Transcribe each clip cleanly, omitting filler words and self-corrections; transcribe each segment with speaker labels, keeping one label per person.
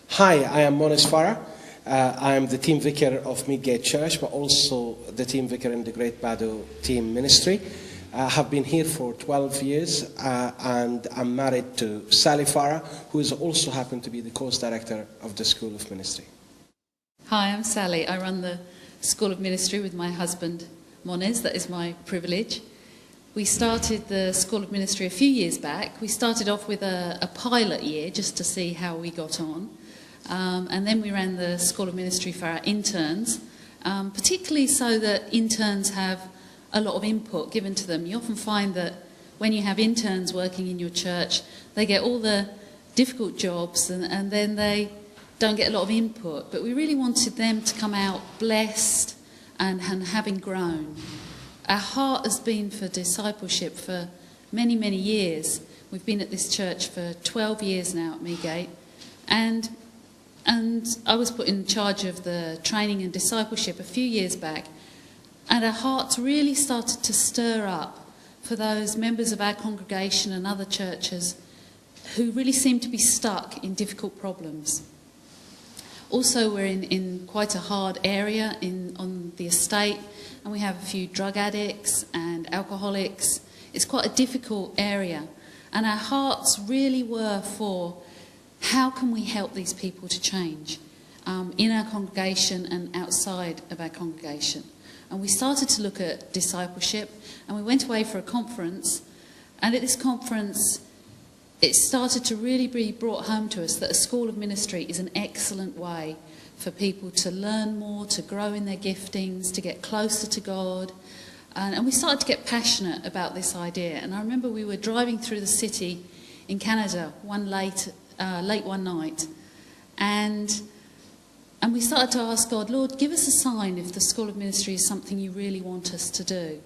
Speaker 1: Hi, I am Monis Farah. I am the team vicar of Meadgate Church, but also the team vicar in the Great Bado team ministry. I have been here for 12 years and I'm married to Sally Farah, who is also happened to be the course director of the School of Ministry.
Speaker 2: Hi, I'm Sally. I run the School of Ministry with my husband, Monis. That is my privilege. We started the School of Ministry a few years back. We started off with a pilot year just to see how we got on. And then we ran the School of Ministry for our interns, particularly so that interns have a lot of input given to them. You often find that when you have interns working in your church, they get all the difficult jobs and then they don't get a lot of input. But we really wanted them to come out blessed and having grown. Our heart has been for discipleship for many, many years. We've been at this church for 12 years now at Meadgate. And I was put in charge of the training and discipleship a few years back. And our hearts really started to stir up for those members of our congregation and other churches who really seem to be stuck in difficult problems. Also, we're in quite a hard area on the estate, and we have a few drug addicts and alcoholics. It's quite a difficult area, and our hearts really were for how can we help these people to change in our congregation and outside of our congregation. And we started to look at discipleship, and we went away for a conference, and at this conference it started to really be brought home to us that a school of ministry is an excellent way for people to learn more, to grow in their giftings, to get closer to God. And we started to get passionate about this idea. And I remember we were driving through the city in Canada late one night, and we started to ask God, Lord, give us a sign if the School of Ministry is something you really want us to do.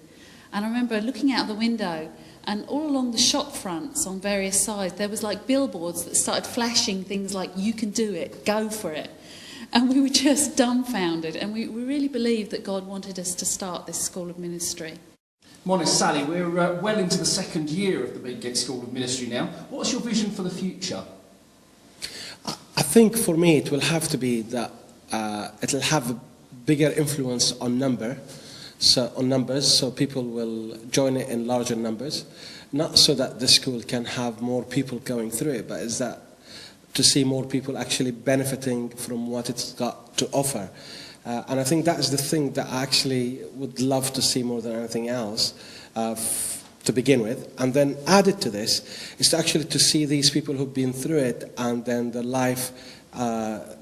Speaker 2: And I remember looking out the window, and all along the shop fronts on various sides, there was like billboards that started flashing things like, you can do it, go for it. And we were just dumbfounded, and we really believed that God wanted us to start this School of Ministry.
Speaker 3: Monis, Sally, we're well into the second year of the Meadgate School of Ministry now. What's your vision for the future?
Speaker 1: I think for me it will have to be that it will have a bigger influence on numbers, so people will join it in larger numbers, not so that the school can have more people going through it, but is that to see more people actually benefiting from what it's got to offer. And I think that's the thing that I actually would love to see more than anything else to begin with. And then added to this is to actually to see these people who've been through it and then their life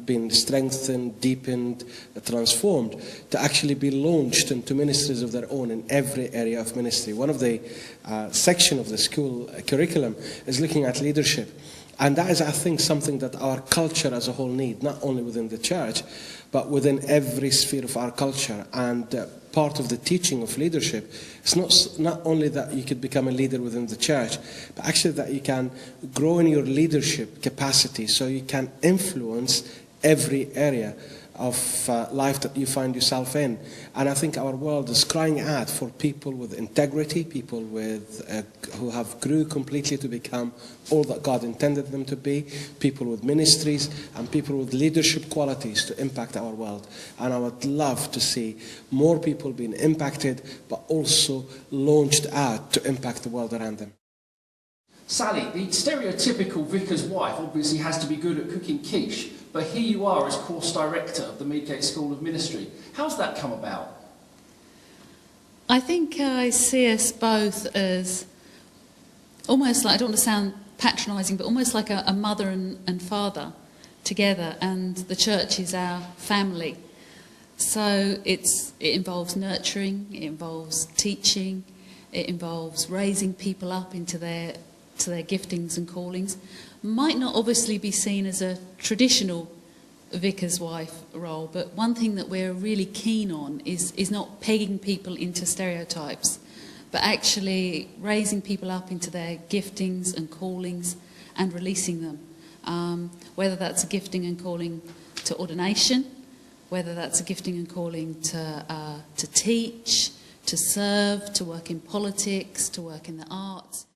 Speaker 1: been strengthened, deepened, transformed, to actually be launched into ministries of their own in every area of ministry. One of the section of the school curriculum is looking at leadership. And that is, I think, something that our culture as a whole needs, not only within the church, but within every sphere of our culture. And part of the teaching of leadership is not only that you could become a leader within the church, but actually that you can grow in your leadership capacity so you can influence every area of life that you find yourself in. And I think our world is crying out for people with integrity, people with who have grew completely to become all that God intended them to be, people with ministries and people with leadership qualities to impact our world. And I would love to see more people being impacted, but also launched out to impact the world around them.
Speaker 3: Sally, the stereotypical vicar's wife obviously has to be good at cooking quiche, but here you are as course director of the Meadgate School of Ministry. How's that come about?
Speaker 2: I think I see us both as almost like, I don't want to sound patronising, but almost like a mother and father together, and the church is our family. So it involves nurturing, it involves teaching, it involves raising people up into their giftings and callings. Might not obviously be seen as a traditional vicar's wife role, but one thing that we're really keen on is not pegging people into stereotypes, but actually raising people up into their giftings and callings and releasing them. Whether that's a gifting and calling to ordination, whether that's a gifting and calling to teach, to serve, to work in politics, to work in the arts.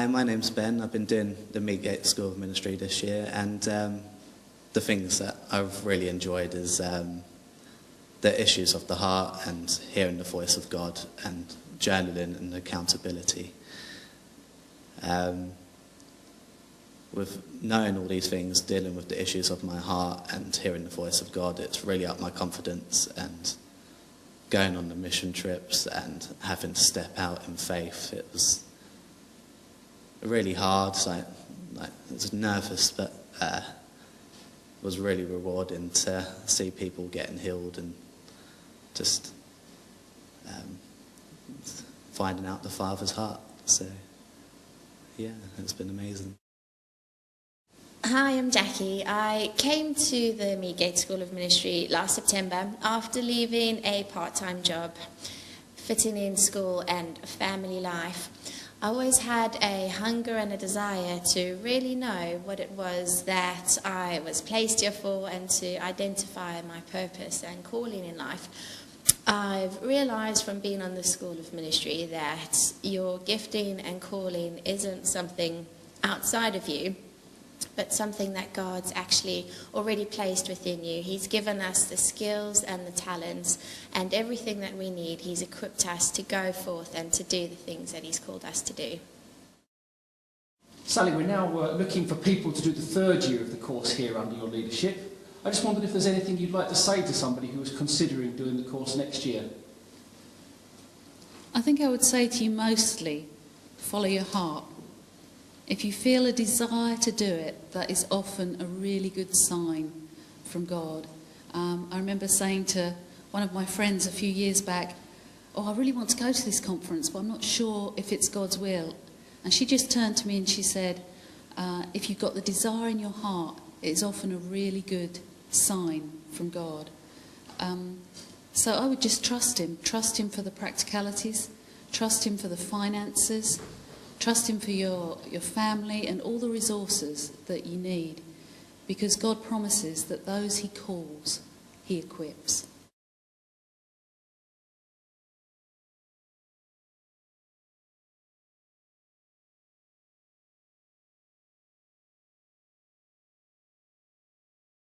Speaker 4: Hi, my name's Ben. I've been doing the Meadgate School of Ministry this year, and the things that I've really enjoyed is the issues of the heart and hearing the voice of God and journaling and accountability. With knowing all these things, dealing with the issues of my heart and hearing the voice of God, it's really upped my confidence, and going on the mission trips and having to step out in faith, it was really hard. I was nervous, but it was really rewarding to see people getting healed and just finding out the Father's heart. So, yeah, it's been amazing.
Speaker 5: Hi, I'm Jackie. I came to the Meadgate School of Ministry last September after leaving a part-time job, fitting in school and family life. I always had a hunger and a desire to really know what it was that I was placed here for and to identify my purpose and calling in life. I've realised from being on the School of Ministry that your gifting and calling isn't something outside of you, but something that God's actually already placed within you. He's given us the skills and the talents and everything that we need. He's equipped us to go forth and to do the things that He's called us to do.
Speaker 3: Sally, we're now looking for people to do the third year of the course here under your leadership. I just wondered if there's anything you'd like to say to somebody who is considering doing the course next year.
Speaker 2: I think I would say to you mostly, follow your heart. If you feel a desire to do it, that is often a really good sign from God. I remember saying to one of my friends a few years back, I really want to go to this conference, but I'm not sure if it's God's will. And she just turned to me and she said, if you've got the desire in your heart, it's often a really good sign from God. So I would just trust Him for the practicalities, trust Him for the finances, trust Him for your family and all the resources that you need, because God promises that those He calls, He equips.